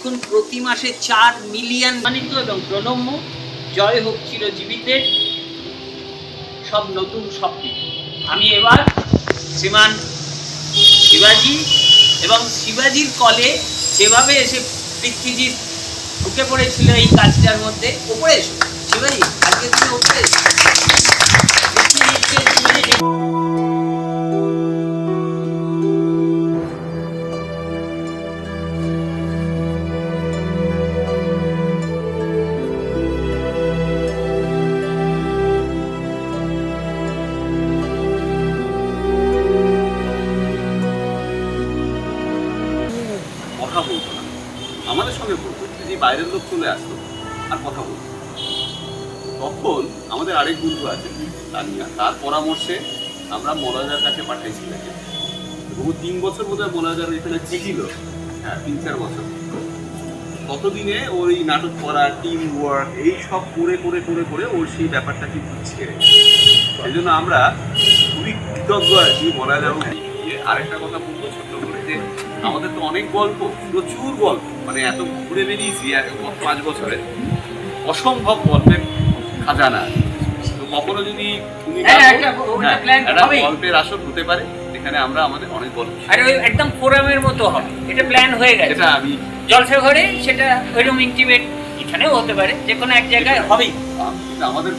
এখন প্রতি মাসে 4 মিলিয়ন মানিত এবং প্রণম্য জয় হোক চিরজীবিতের সব নতুন স্বপ্নে। আমি এবার শ্রীমান শিবাজি এবং শিবাজির কলে যেভাবে এসে পৃথ্বীজিৎ ঢুকে পড়েছিল এই কাজটার মধ্যে, ওপরে এসো শিবাজি, আজকে তুমি ওপরে এসো। কথা বলতো না, আমাদের সঙ্গে বলতো যে বাইরের লোক চলে আসতো আর কথা বলতো। তখন আমাদের আরেক বন্ধু আছে তানিয়া, তার পরামর্শে আমরা মোনাজার কাছে পাঠাইছিলাম এবং 3 বছর বোধহয় মোনাজার এখানে ছিল, হ্যাঁ 3-4 বছর। ততদিনে ওর এই নাটক করা, টিম ওয়ার্ক, এই সব করে করে করে করে ওর সেই ব্যাপারটা কিন্তু ছেড়ে, সেই জন্য আমরা খুবই কৃতজ্ঞ আছি মোনাজার। আরেকটা কথা বলবো ছোট্ট করে, যে আমাদের তো অনেক গল্প, প্রচুর গল্প, মানে এত ঘুরে বেরিয়েছি 5 বছরে, অসম্ভব গল্পের খাজানা। তো কখনো যদি তুমি গল্পের আসর হতে পারে, এখানে আমরা আমাদের অনেক গল্প, আরে ওই একদম ফোরামের মতো হবে, এটা প্ল্যান হয়ে গেছে। এটা আমি জলসা ঘরে সেটা ওইরকম ইন্টিমেট এখানেও হতে পারে, যে কোনো এক জায়গায় হবেই। আমাদের